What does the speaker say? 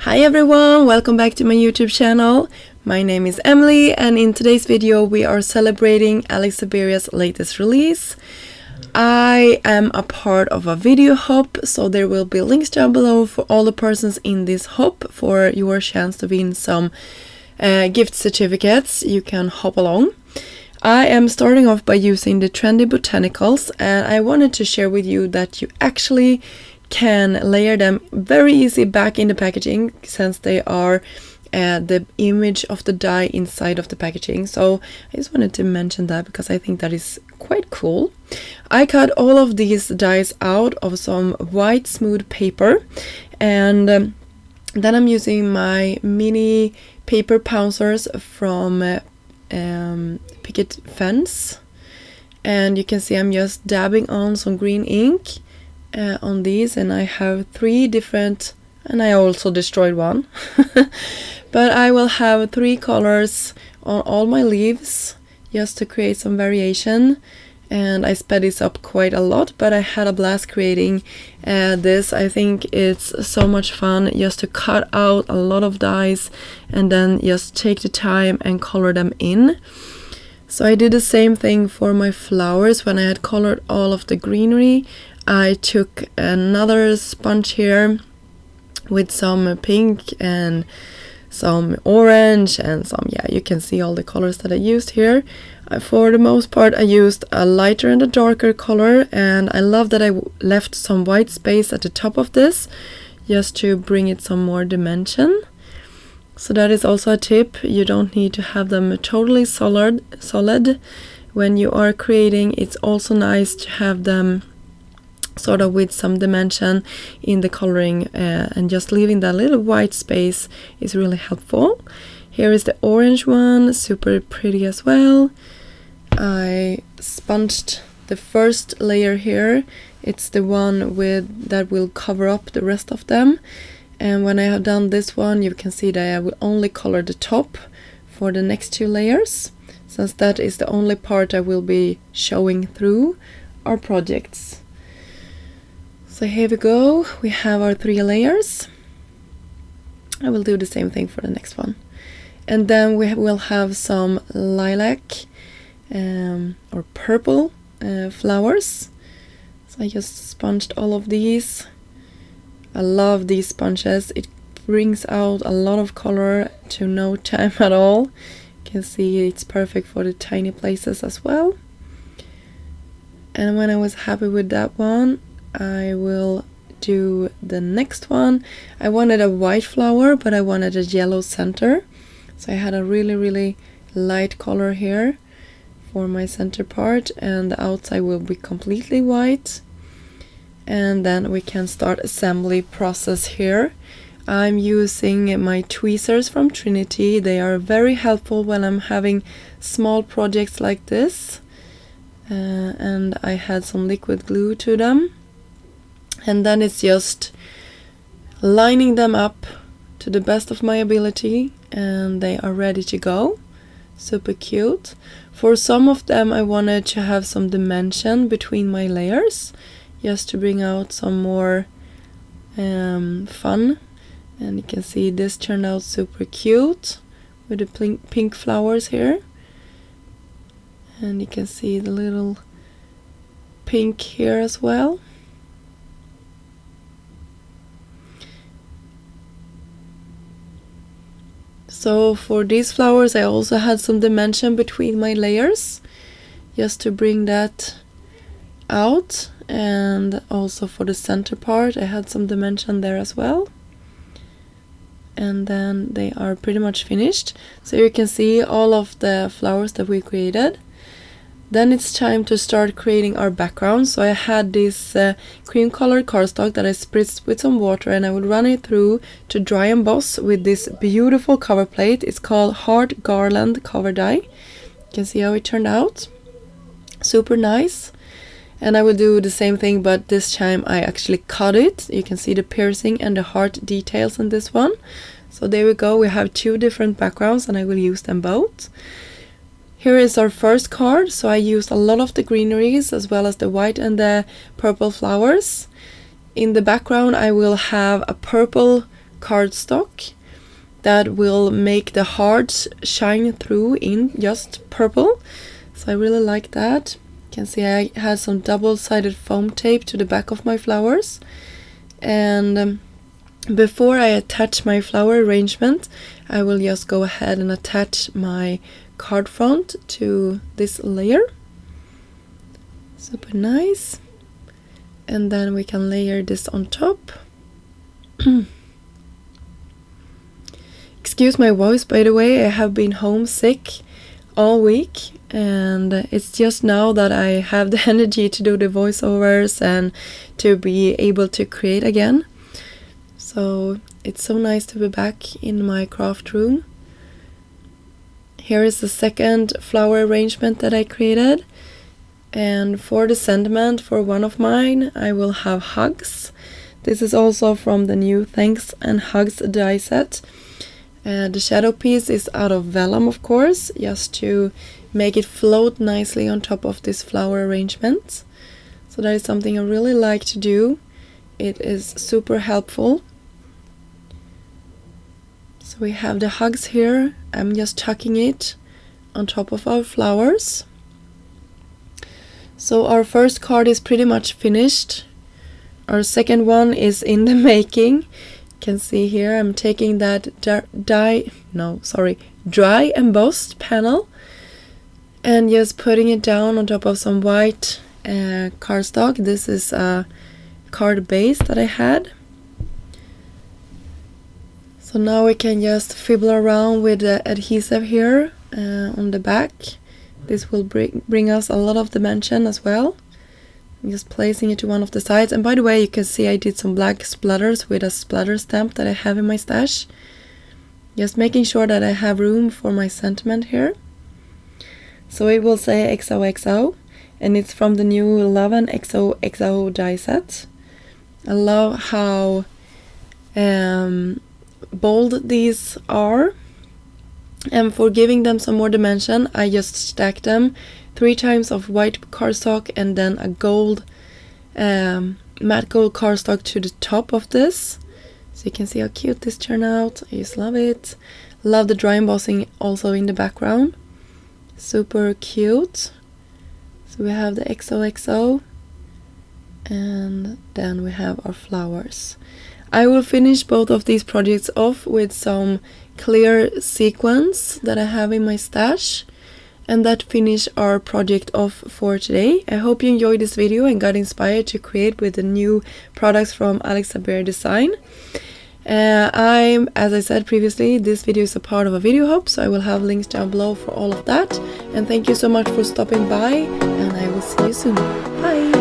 Hi everyone, welcome back to my YouTube channel. My name is Emily and in today's video we are celebrating Alex Syberia's latest release. I am a part of a video hop, so there will be links down below for all the persons in this hop for your chance to win some gift certificates. You can hop along. I am starting off by using the Trendy Botanicals, and I wanted to share with you that you actually can layer them very easy back in the packaging, since they are the image of the die inside of the packaging. So I just wanted to mention that because I think that is quite cool. I cut all of these dies out of some white smooth paper, and then I'm using my mini paper pouncers from Picket Fence, and you can see I'm just dabbing on some green ink on these, and I have 3 different, and I also destroyed one but I will have 3 colors on all my leaves just to create some variation. And I sped this up quite a lot, but I had a blast creating this. I think it's so much fun just to cut out a lot of dies and then just take the time and color them in. So I did the same thing for my flowers. When I had colored all of the greenery, I took another sponge here with some pink and some orange and some, you can see all the colors that I used here. For the most part I used a lighter and a darker color, and I love that I left some white space at the top of this just to bring it some more dimension. So that is also a tip. You don't need to have them totally solid. When you are creating, it's also nice to have them sort of with some dimension in the coloring, and just leaving that little white space is really helpful. Here is the orange one, super pretty as well. I sponged the first layer here. It's the one with that will cover up the rest of them, and when I have done this one, you can see that I will only color the top for the next 2 layers, since that is the only part I will be showing through our projects. So here we go, we have our 3 layers. I will do the same thing for the next one. And then we will have some lilac or purple flowers. So I just sponged all of these. I love these sponges. It brings out a lot of color to no time at all. You can see it's perfect for the tiny places as well. And when I was happy with that one, I will do the next one. I wanted a white flower, but I wanted a yellow center. So I had a really light color here for my center part, and the outside will be completely white. And then we can start assembly process here. I'm using my tweezers from Trendy. They are very helpful when I'm having small projects like this. And I had some liquid glue to them. And then it's just lining them up to the best of my ability, and they are ready to go. Super cute. For some of them I wanted to have some dimension between my layers, just to bring out some more fun. And you can see this turned out super cute with the pink flowers here. And you can see the little pink here as well. So for these flowers I also had some dimension between my layers, just to bring that out. And also for the center part I had some dimension there as well. And then they are pretty much finished. So you can see all of the flowers that we created. Then it's time to start creating our background. So I had this cream colored cardstock that I spritzed with some water, and I would run it through to dry emboss with this beautiful cover plate. It's called Heart Garland Cover Die. You can see how it turned out. Super nice. And I will do the same thing, but this time I actually cut it. You can see the piercing and the heart details in this one. So there we go, we have 2 different backgrounds and I will use them both. Here is our first card. So I used a lot of the greeneries as well as the white and the purple flowers. In the background I will have a purple cardstock that will make the hearts shine through in just purple. So I really like that. You can see I had some double-sided foam tape to the back of my flowers. And before I attach my flower arrangement, I will just go ahead and attach my card front to this layer. Super nice. And then we can layer this on top. Excuse my voice, by the way, I have been homesick all week, and it's just now that I have the energy to do the voiceovers and to be able to create again. So it's so nice to be back in my craft room. Here is the second flower arrangement that I created. And for the sentiment for one of mine, I will have hugs. This is also from the new Thanks and Hugs die set. The shadow piece is out of vellum, of course, just to make it float nicely on top of this flower arrangement. So that is something I really like to do. It is super helpful. So we have the hugs here. I'm just tucking it on top of our flowers. So our first card is pretty much finished. Our second one is in the making. You can see here I'm taking that dry embossed panel and just putting it down on top of some white cardstock. This is a card base that I had. So now we can just fibble around with the adhesive here on the back. This will bring us a lot of dimension as well. I'm just placing it to one of the sides. And by the way, you can see I did some black splatters with a splatter stamp that I have in my stash. Just making sure that I have room for my sentiment here. So it will say XOXO, and it's from the new 11 XOXO die set. I love how bold these are. And for giving them some more dimension, I just stacked them 3 times of white cardstock and then a gold, matte gold cardstock to the top of this. So you can see how cute this turned out. I just love it. Love the dry embossing also in the background. Super cute. So we have the XOXO, and then we have our flowers. I will finish both of these projects off with some clear sequins that I have in my stash, and that finish our project off for today. I hope you enjoyed this video and got inspired to create with the new products from Alex Syberia Design. As I said previously, this video is a part of a video hub, so I will have links down below for all of that. And thank you so much for stopping by, and I will see you soon. Bye!